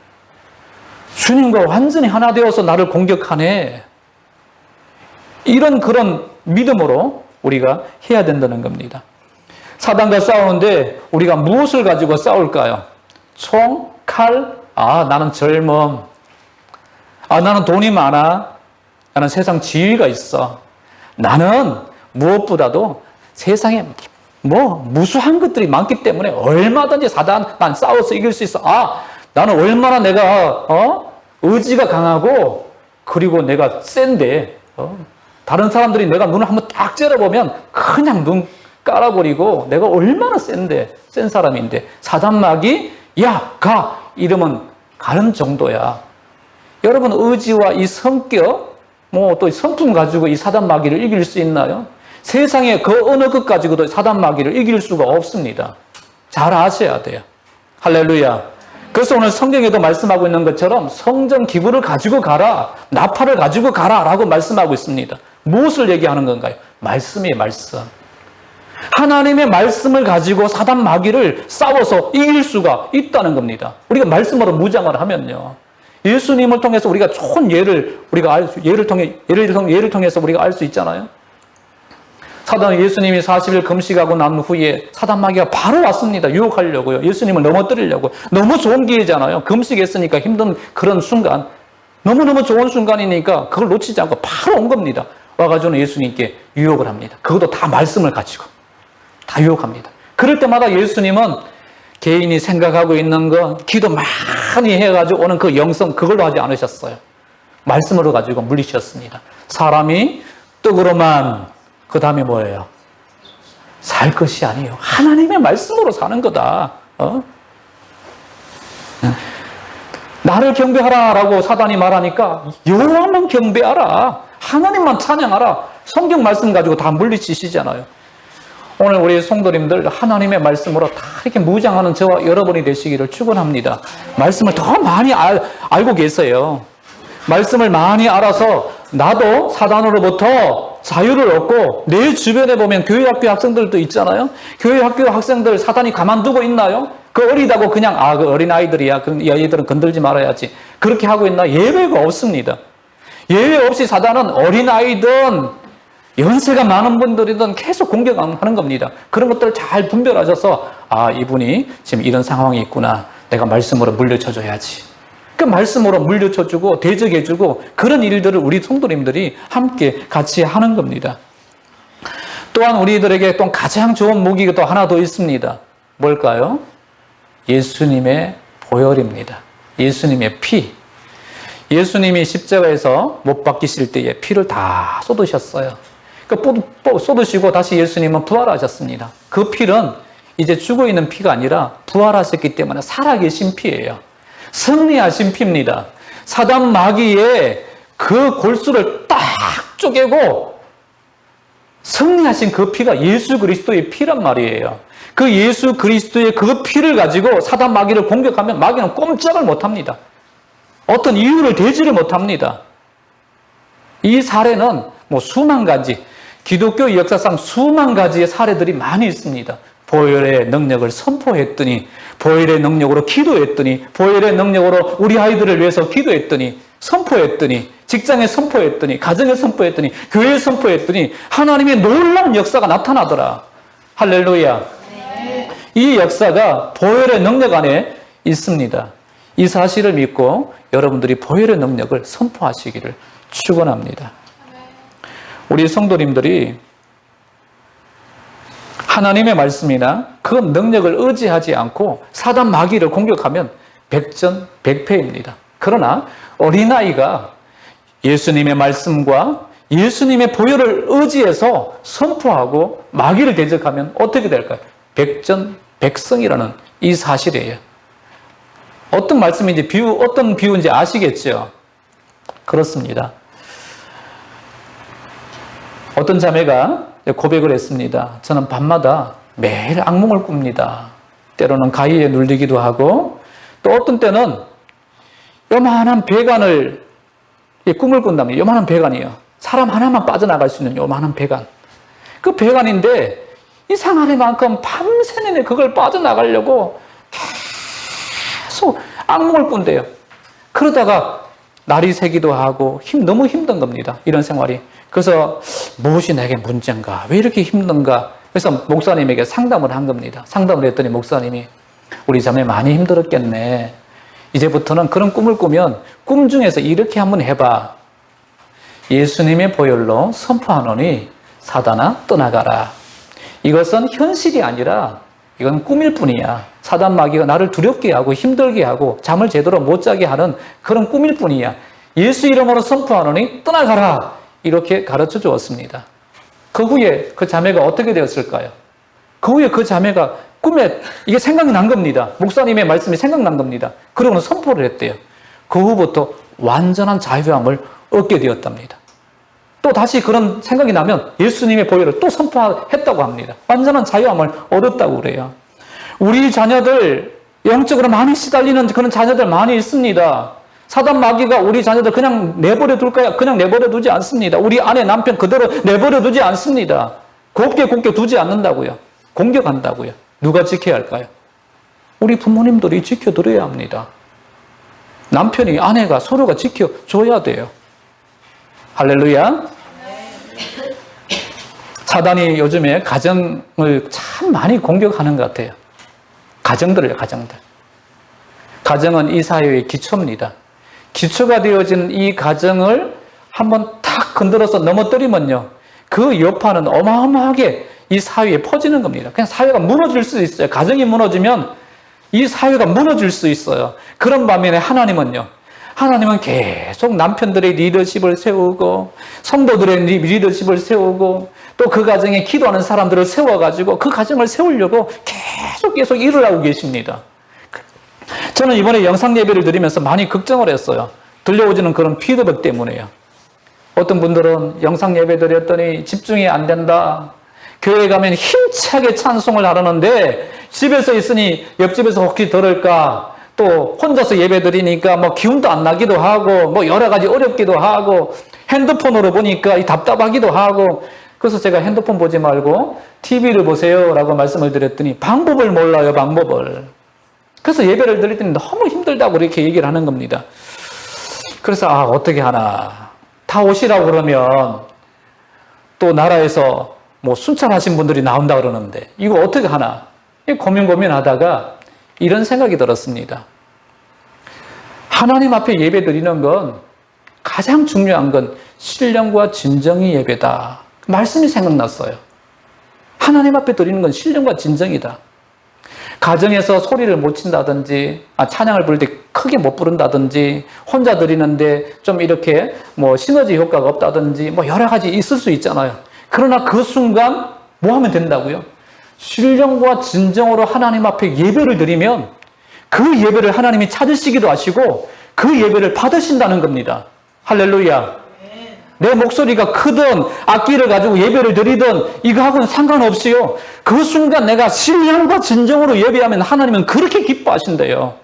주님과 완전히 하나 되어서 나를 공격하네. 이런 그런 믿음으로 우리가 해야 된다는 겁니다. 사단과 싸우는데 우리가 무엇을 가지고 싸울까요? 총, 칼, 나는 젊음. 나는 돈이 많아. 나는 세상 지위가 있어. 나는 무엇보다도 세상에 무수한 것들이 많기 때문에 얼마든지 난 싸워서 이길 수 있어. 나는 얼마나 내가 의지가 강하고 그리고 내가 센데 다른 사람들이 내가 눈을 한번 딱 째려보면 그냥 눈 깔아버리고 내가 얼마나 센 사람인데 사단마귀 야, 가! 이러면 가는 정도야. 여러분 의지와 이 성격 또 성품 가지고 이 사단마귀를 이길 수 있나요? 세상에 그 어느 것 가지고도 사단마귀를 이길 수가 없습니다. 잘 아셔야 돼요. 할렐루야. 그래서 오늘 성경에도 말씀하고 있는 것처럼 성전 기구를 가지고 가라, 나팔을 가지고 가라 라고 말씀하고 있습니다. 무엇을 얘기하는 건가요? 말씀이에요, 말씀. 하나님의 말씀을 가지고 사단 마귀를 싸워서 이길 수가 있다는 겁니다. 우리가 말씀으로 무장을 하면요. 예수님을 통해서 우리가 좋은 예를 통해서 우리가 알 수 있잖아요. 예수님이 40일 금식하고 난 후에 사단 마귀가 바로 왔습니다. 유혹하려고요. 예수님을 넘어뜨리려고. 너무 좋은 기회잖아요. 금식했으니까 힘든 그런 순간. 너무너무 좋은 순간이니까 그걸 놓치지 않고 바로 온 겁니다. 와가지고 예수님께 유혹을 합니다. 그것도 다 말씀을 가지고. 다 유혹합니다. 그럴 때마다 예수님은 개인이 생각하고 있는 거, 기도 많이 해가지고 오는 그 영성, 그걸로 하지 않으셨어요. 말씀으로 가지고 물리셨습니다. 사람이 떡으로만, 그 다음에 뭐예요? 살 것이 아니에요. 하나님의 말씀으로 사는 거다. 나를 경배하라라고 사단이 말하니까 여호와만 경배하라. 하나님만 찬양하라. 성경 말씀 가지고 다 물리치시잖아요. 오늘 우리 성도님들 하나님의 말씀으로 다 이렇게 무장하는 저와 여러분이 되시기를 축원합니다. 말씀을 더 많이 알고 계세요. 말씀을 많이 알아서 나도 사단으로부터 자유를 얻고 내 주변에 보면 교회 학교 학생들도 있잖아요. 교회 학교 학생들 사단이 가만두고 있나요? 그 어리다고 그냥 그 어린아이들이야. 얘들은 건들지 말아야지. 그렇게 하고 있나? 예외가 없습니다. 예외 없이 사단은 어린아이든 연세가 많은 분들이든 계속 공격하는 겁니다. 그런 것들을 잘 분별하셔서 이분이 지금 이런 상황이 있구나. 내가 말씀으로 물려쳐줘야지. 그 말씀으로 물려쳐주고 대적해주고 그런 일들을 우리 성도님들이 함께 같이 하는 겁니다. 또한 우리들에게 또 가장 좋은 무기가 또 하나 더 있습니다. 뭘까요? 예수님의 보혈입니다. 예수님의 피. 예수님이 십자가에서 못 박히실 때에 피를 다 쏟으셨어요. 쏟으시고 다시 예수님은 부활하셨습니다. 그 피는 이제 죽어있는 피가 아니라 부활하셨기 때문에 살아계신 피예요. 승리하신 피입니다. 사단 마귀의 그 골수를 딱 쪼개고 승리하신 그 피가 예수 그리스도의 피란 말이에요. 그 예수 그리스도의 그 피를 가지고 사단 마귀를 공격하면 마귀는 꼼짝을 못합니다. 어떤 이유를 대지를 못합니다. 이 사례는 수만 가지, 기독교 역사상 수만 가지의 사례들이 많이 있습니다. 보혈의 능력을 선포했더니, 보혈의 능력으로 기도했더니, 보혈의 능력으로 우리 아이들을 위해서 기도했더니, 선포했더니, 직장에 선포했더니, 가정에 선포했더니, 교회에 선포했더니 하나님의 놀라운 역사가 나타나더라. 할렐루야. 네. 이 역사가 보혈의 능력 안에 있습니다. 이 사실을 믿고 여러분들이 보혈의 능력을 선포하시기를 축원합니다. 우리 성도님들이 하나님의 말씀이나 그 능력을 의지하지 않고 사단 마귀를 공격하면 백전백패입니다. 그러나 어린아이가 예수님의 말씀과 예수님의 보혈을 의지해서 선포하고 마귀를 대적하면 어떻게 될까요? 백전백승이라는 이 사실이에요. 어떤 말씀인지 어떤 비유인지 아시겠죠? 그렇습니다. 어떤 자매가 고백을 했습니다. 저는 밤마다 매일 악몽을 꿉니다. 때로는 가위에 눌리기도 하고 또 어떤 때는 요만한 배관을 꿈을 꾼답니다. 요만한 배관이에요. 사람 하나만 빠져나갈 수 있는 요만한 배관. 그 배관인데 이상하리만큼 밤새 내내 그걸 빠져나가려고 계속 악몽을 꾼대요. 그러다가 날이 새기도 하고 너무 힘든 겁니다. 이런 생활이. 그래서 무엇이 내게 문제인가? 왜 이렇게 힘든가? 그래서 목사님에게 상담을 한 겁니다. 상담을 했더니 목사님이 우리 자매 많이 힘들었겠네. 이제부터는 그런 꿈을 꾸면 꿈 중에서 이렇게 한번 해봐. 예수님의 보혈로 선포하노니 사단아 떠나가라. 이것은 현실이 아니라 이건 꿈일 뿐이야. 사단 마귀가 나를 두렵게 하고 힘들게 하고 잠을 제대로 못 자게 하는 그런 꿈일 뿐이야. 예수 이름으로 선포하노니 떠나가라. 이렇게 가르쳐 주었습니다. 그 후에 그 자매가 어떻게 되었을까요? 그 후에 그 자매가 꿈에 이게 생각이 난 겁니다. 목사님의 말씀이 생각난 겁니다. 그러고는 선포를 했대요. 그 후부터 완전한 자유함을 얻게 되었답니다. 또 다시 그런 생각이 나면 예수님의 보혈을 또 선포했다고 합니다. 완전한 자유함을 얻었다고 그래요. 우리 자녀들 영적으로 많이 시달리는 그런 자녀들 많이 있습니다. 사단 마귀가 우리 자녀들 그냥 내버려 둘까요? 그냥 내버려 두지 않습니다. 우리 아내 남편 그대로 내버려 두지 않습니다. 곱게 두지 않는다고요. 공격한다고요. 누가 지켜야 할까요? 우리 부모님들이 지켜드려야 합니다. 남편이 아내가 서로가 지켜줘야 돼요. 할렐루야. 사단이 요즘에 가정을 참 많이 공격하는 것 같아요. 가정들을. 가정은 이 사회의 기초입니다. 기초가 되어진 이 가정을 한번 탁 건드려서 넘어뜨리면요, 그 여파는 어마어마하게 이 사회에 퍼지는 겁니다. 그냥 사회가 무너질 수 있어요. 가정이 무너지면 이 사회가 무너질 수 있어요. 그런 반면에 하나님은 계속 남편들의 리더십을 세우고 성도들의 리더십을 세우고 또 그 가정에 기도하는 사람들을 세워가지고 그 가정을 세우려고 계속 일을 하고 계십니다. 저는 이번에 영상 예배를 드리면서 많이 걱정을 했어요. 들려오지는 그런 피드백 때문에요. 어떤 분들은 영상 예배 드렸더니 집중이 안 된다. 교회 가면 힘차게 찬송을 하려는데 집에서 있으니 옆집에서 혹시 들을까? 또 혼자서 예배 드리니까 뭐 기운도 안 나기도 하고 뭐 여러 가지 어렵기도 하고 핸드폰으로 보니까 답답하기도 하고 그래서 제가 핸드폰 보지 말고 TV를 보세요 라고 말씀을 드렸더니 방법을 몰라요. 방법을. 그래서 예배를 드릴 때는 너무 힘들다고 이렇게 얘기를 하는 겁니다. 그래서 어떻게 하나. 다 오시라고 그러면 또 나라에서 뭐 순찰하신 분들이 나온다 그러는데 이거 어떻게 하나. 고민하다가 이런 생각이 들었습니다. 하나님 앞에 예배 드리는 건 가장 중요한 건 신령과 진정의 예배다. 말씀이 생각났어요. 하나님 앞에 드리는 건 신령과 진정이다. 가정에서 소리를 못 친다든지, 찬양을 부를 때 크게 못 부른다든지, 혼자 드리는데 좀 이렇게 뭐 시너지 효과가 없다든지, 뭐 여러 가지 있을 수 있잖아요. 그러나 그 순간 뭐 하면 된다고요? 신령과 진정으로 하나님 앞에 예배를 드리면 그 예배를 하나님이 찾으시기도 하시고 그 예배를 받으신다는 겁니다. 할렐루야. 내 목소리가 크든 악기를 가지고 예배를 드리든 이거하고는 상관없이요. 그 순간 내가 신령과 진정으로 예배하면 하나님은 그렇게 기뻐하신대요.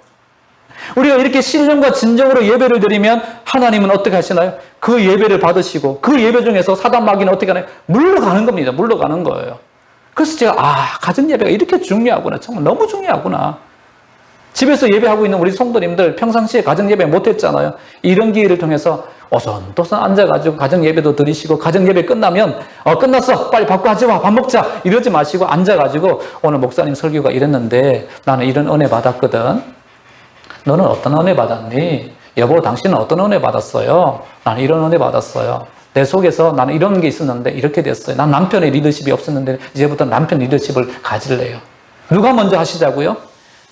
우리가 이렇게 신령과 진정으로 예배를 드리면 하나님은 어떻게 하시나요? 그 예배를 받으시고 그 예배 중에서 사단 마귀는 어떻게 하나요? 물러가는 겁니다. 물러가는 거예요. 그래서 제가 가정 예배가 이렇게 중요하구나. 정말 너무 중요하구나. 집에서 예배하고 있는 우리 성도님들 평상시에 가정 예배 못했잖아요. 이런 기회를 통해서 오손도손 앉아가지고 가정 예배도 드리시고 가정 예배 끝나면 끝났어 빨리 밥 가져와 밥 먹자 이러지 마시고 앉아가지고 오늘 목사님 설교가 이랬는데 나는 이런 은혜 받았거든. 너는 어떤 은혜 받았니? 여보 당신은 어떤 은혜 받았어요? 나는 이런 은혜 받았어요. 내 속에서 나는 이런 게 있었는데 이렇게 됐어요. 난 남편의 리더십이 없었는데 이제부터 남편 리더십을 가질래요. 누가 먼저 하시자고요?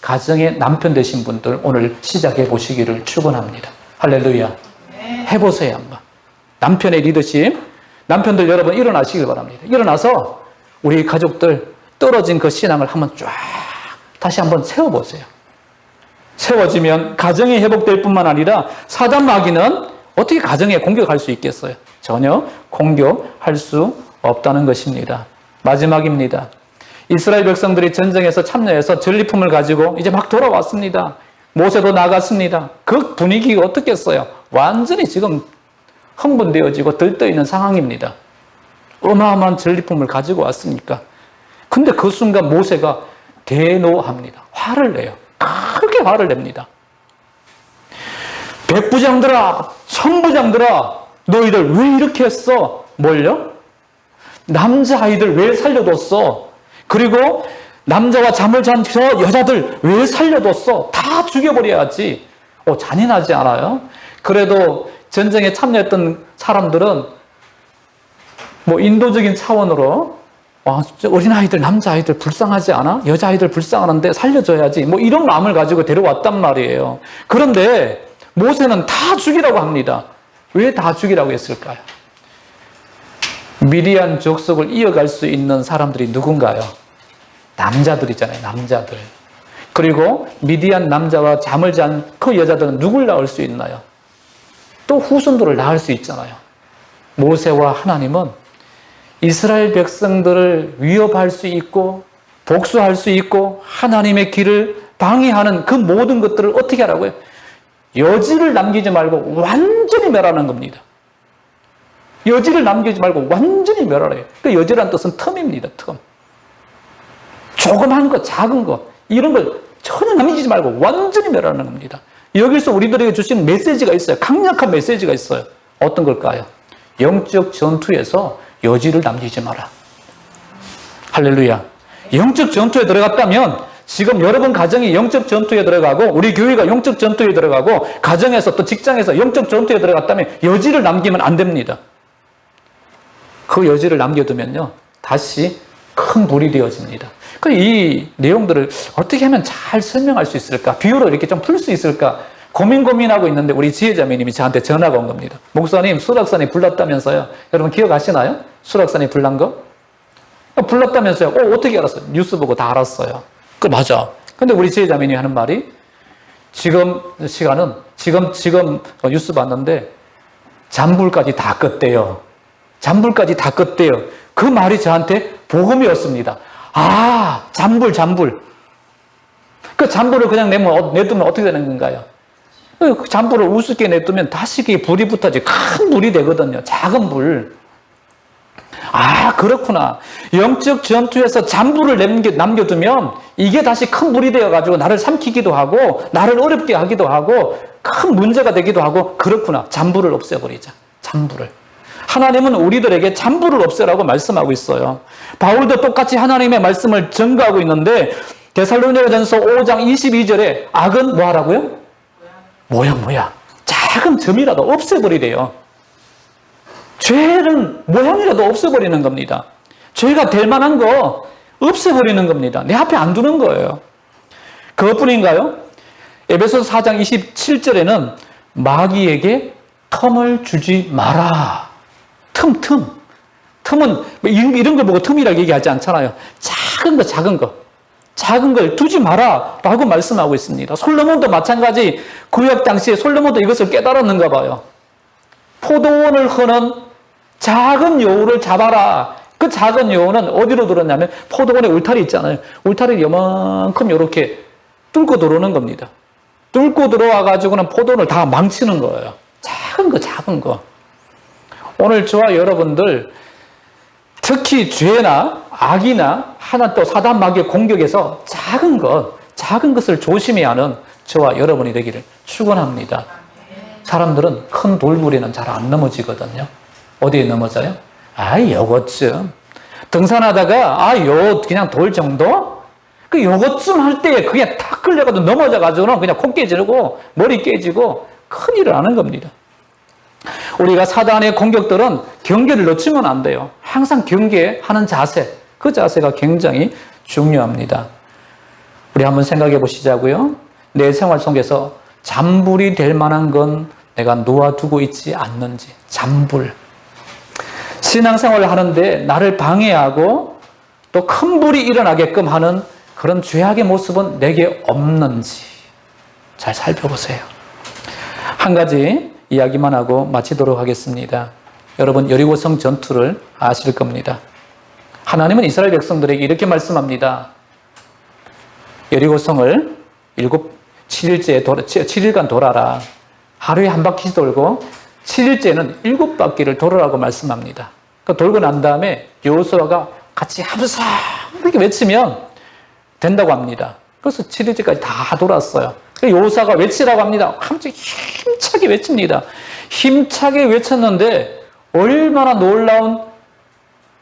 가정의 남편 되신 분들 오늘 시작해 보시기를 축원합니다. 할렐루야. 해보세요 한번. 남편의 리더십. 남편들 여러분 일어나시길 바랍니다. 일어나서 우리 가족들 떨어진 그 신앙을 한번 쫙 다시 한번 세워보세요. 세워지면 가정이 회복될 뿐만 아니라 사단 마귀는 어떻게 가정에 공격할 수 있겠어요? 전혀 공격할 수 없다는 것입니다. 마지막입니다. 이스라엘 백성들이 전쟁에서 참여해서 전리품을 가지고 이제 막 돌아왔습니다. 모세도 나갔습니다. 그 분위기가 어떻겠어요? 완전히 지금 흥분되어지고 들떠있는 상황입니다. 어마어마한 전리품을 가지고 왔으니까. 근데 그 순간 모세가 대노합니다. 화를 내요. 크게 화를 냅니다. 백부장들아, 천부장들아, 너희들 왜 이렇게 했어? 뭘요? 남자아이들 왜 살려뒀어? 그리고 남자와 잠을 잔 저 여자들 왜 살려뒀어? 다 죽여버려야지. 잔인하지 않아요? 그래도 전쟁에 참여했던 사람들은 뭐 인도적인 차원으로 어린아이들, 남자아이들 불쌍하지 않아? 여자아이들 불쌍하는데 살려줘야지. 뭐 이런 마음을 가지고 데려왔단 말이에요. 그런데 모세는 다 죽이라고 합니다. 왜 다 죽이라고 했을까요? 미디안 족속을 이어갈 수 있는 사람들이 누군가요? 남자들이잖아요. 남자들. 그리고 미디안 남자와 잠을 잔 그 여자들은 누굴 낳을 수 있나요? 또 후손들을 낳을 수 있잖아요. 모세와 하나님은 이스라엘 백성들을 위협할 수 있고 복수할 수 있고 하나님의 길을 방해하는 그 모든 것들을 어떻게 하라고요? 여지를 남기지 말고 완전히 멸하는 겁니다. 여지를 남기지 말고 완전히 멸하래요. 그 여지란 뜻은 틈입니다. 틈. 조그만 것, 작은 것, 이런 걸 전혀 남기지 말고 완전히 멸하는 겁니다. 여기서 우리들에게 주신 메시지가 있어요. 강력한 메시지가 있어요. 어떤 걸까요? 영적 전투에서 여지를 남기지 마라. 할렐루야. 영적 전투에 들어갔다면 지금 여러분 가정이 영적 전투에 들어가고 우리 교회가 영적 전투에 들어가고 가정에서 또 직장에서 영적 전투에 들어갔다면 여지를 남기면 안 됩니다. 그 여지를 남겨두면요 다시 큰 불이 되어집니다. 이 내용들을 어떻게 하면 잘 설명할 수 있을까? 비유로 이렇게 좀 풀 수 있을까? 고민하고 있는데 우리 지혜자매님이 저한테 전화가 온 겁니다. 목사님, 수락산이 불났다면서요. 여러분 기억하시나요? 수락산이 불난 거? 불났다면서요. 어떻게 알았어요? 뉴스 보고 다 알았어요. 맞아. 근데 우리 지혜자매님이 하는 말이 지금 시간은 지금 뉴스 봤는데 잔불까지 다 껐대요. 잔불까지 다 껐대요. 그 말이 저한테 복음이었습니다. 아, 잔불. 그 잔불을 그냥 내두면 어떻게 되는 건가요? 그 잔불을 우습게 내두면 다시 그게 불이 붙어지 큰 불이 되거든요. 작은 불. 아, 그렇구나. 영적 전투에서 잔불을 남겨두면 이게 다시 큰 불이 되어가지고 나를 삼키기도 하고 나를 어렵게 하기도 하고 큰 문제가 되기도 하고 그렇구나. 잔불을 없애버리자. 잔불을. 하나님은 우리들에게 잔불을 없애라고 말씀하고 있어요. 바울도 똑같이 하나님의 말씀을 전가하고 있는데 데살로니가전서 5장 22절에 악은 뭐 하라고요? 모양. 작은 점이라도 없애버리래요. 죄는 모양이라도 없애버리는 겁니다. 죄가 될 만한 거 없애버리는 겁니다. 내 앞에 안 두는 거예요. 그것뿐인가요? 에베소서 4장 27절에는 마귀에게 틈을 주지 마라. 틈은 이런 걸 보고 틈이라고 얘기하지 않잖아요. 작은 걸 두지 마라 라고 말씀하고 있습니다. 솔로몬도 마찬가지. 구약 당시에 솔로몬도 이것을 깨달았는가 봐요. 포도원을 흐는 작은 여우를 잡아라. 그 작은 여우는 어디로 들었냐면 포도원에 울타리 있잖아요. 울타리를 요만큼 이렇게 뚫고 들어오는 겁니다. 뚫고 들어와가지고는 포도원을 다 망치는 거예요. 작은 거. 오늘 저와 여러분들 특히 죄나 악이나 하나 또 사단 마귀의 공격에서 작은 것을 조심해야 하는 저와 여러분이 되기를 축원합니다. 사람들은 큰 돌부리는 잘 안 넘어지거든요. 어디에 넘어져요? 요것쯤. 등산하다가 그냥 돌 정도? 요것쯤 할 때 그냥 탁 끌려가도 넘어져가지고는 그냥 코 깨지고 머리 깨지고 큰일을 하는 겁니다. 우리가 사단의 공격들은 경계를 놓치면 안 돼요. 항상 경계하는 자세, 그 자세가 굉장히 중요합니다. 우리 한번 생각해 보시자고요. 내 생활 속에서 잔불이 될 만한 건 내가 놓아두고 있지 않는지. 잔불. 신앙생활을 하는데 나를 방해하고 또 큰 불이 일어나게끔 하는 그런 죄악의 모습은 내게 없는지 잘 살펴보세요. 한 가지 이야기만 하고 마치도록 하겠습니다. 여러분 여리고성 전투를 아실 겁니다. 하나님은 이스라엘 백성들에게 이렇게 말씀합니다. 여리고성을 7일간 돌아라. 하루에 한 바퀴 돌고 7일째는 7바퀴를 돌으라고 말씀합니다. 돌고 난 다음에 여호수아가 같이 함성 이렇게 외치면 된다고 합니다. 그래서 7일째까지 다 돌았어요. 여호수아가 외치라고 합니다. 힘차게 외칩니다. 힘차게 외쳤는데 얼마나 놀라운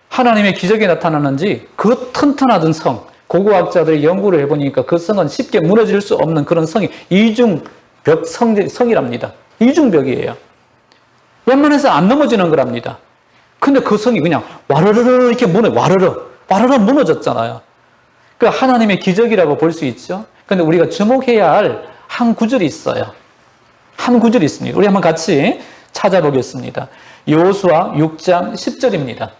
하나님의 기적이 나타나는지 그 튼튼하던 성, 고고학자들이 연구를 해보니까 그 성은 쉽게 무너질 수 없는 그런 성이 이중벽 성이랍니다. 이중벽이에요. 웬만해서 안 넘어지는 거랍니다. 근데 그 성이 그냥 와르르르 이렇게 와르르 무너졌잖아요. 그 하나님의 기적이라고 볼 수 있죠. 근데 우리가 주목해야 할 한 구절이 있어요. 한 구절이 있습니다. 우리 한번 같이 찾아보겠습니다. 여호수아 6장 10절입니다.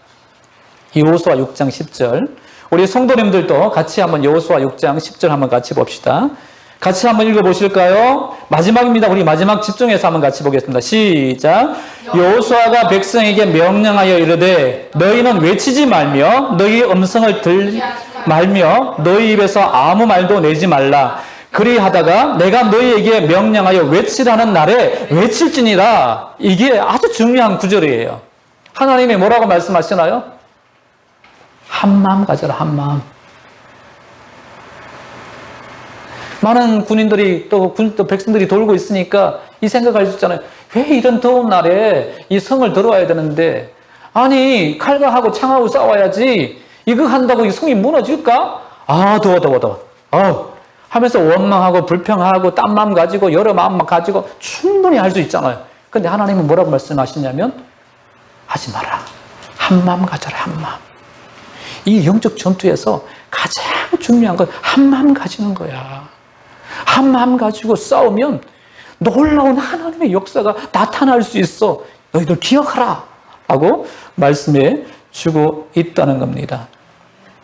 여호수아 6장 10절. 우리 성도님들도 같이 한번 여호수아 6장 10절 한번 같이 봅시다. 같이 한번 읽어보실까요? 마지막입니다. 우리 마지막 집중해서 한번 같이 보겠습니다. 시작. 여호수아가 백성에게 명령하여 이르되 너희는 외치지 말며 너희 음성을 들지 말며 너희 입에서 아무 말도 내지 말라. 그리하다가 내가 너희에게 명령하여 외치라는 날에 외칠지니라. 이게 아주 중요한 구절이에요. 하나님이 뭐라고 말씀하시나요? 한마음 가져라, 한마음. 많은 군인들이 또 백성들이 돌고 있으니까 이 생각할 수 있잖아요. 왜 이런 더운 날에 이 성을 들어와야 되는데, 아니 칼과 하고 창하고 싸워야지 이거 한다고 이 성이 무너질까? 아 더워 하면서 원망하고 불평하고 딴 마음 가지고 여러 마음 가지고 충분히 할 수 있잖아요. 근데 하나님은 뭐라고 말씀하시냐면 하지 마라. 한 마음 가져라, 한 마음. 이 영적 전투에서 가장 중요한 건 한 마음 가지는 거야. 한 마음 가지고 싸우면 놀라운 하나님의 역사가 나타날 수 있어. 너희들 기억하라 하고 말씀해 주고 있다는 겁니다.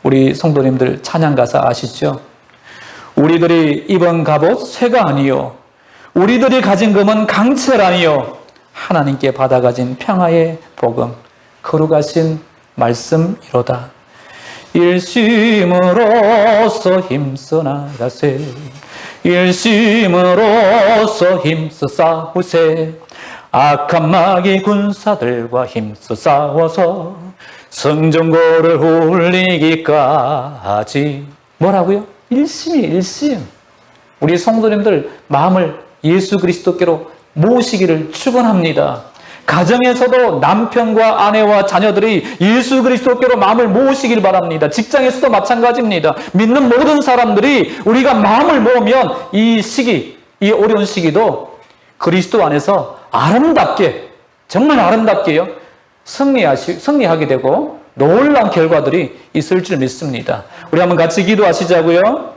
우리 성도님들 찬양가사 아시죠? 우리들이 입은 갑옷 쇠가 아니요 우리들이 가진 금은 강철아니요 하나님께 받아가진 평화의 복음 거룩하신 말씀이로다. 일심으로써 힘써 나가세 일심으로써 힘써 싸우세 악한 마귀 군사들과 힘써 싸워서 성전고를 울리기까지. 뭐라고요? 일심이에요, 일심. 우리 성도님들 마음을 예수 그리스도께로 모시기를 축원합니다. 가정에서도 남편과 아내와 자녀들이 예수 그리스도께로 마음을 모으시길 바랍니다. 직장에서도 마찬가지입니다. 믿는 모든 사람들이 우리가 마음을 모으면 이 시기, 이 어려운 시기도 그리스도 안에서 아름답게, 정말 아름답게요, 승리하게 되고 놀라운 결과들이 있을 줄 믿습니다. 우리 한번 같이 기도하시자고요.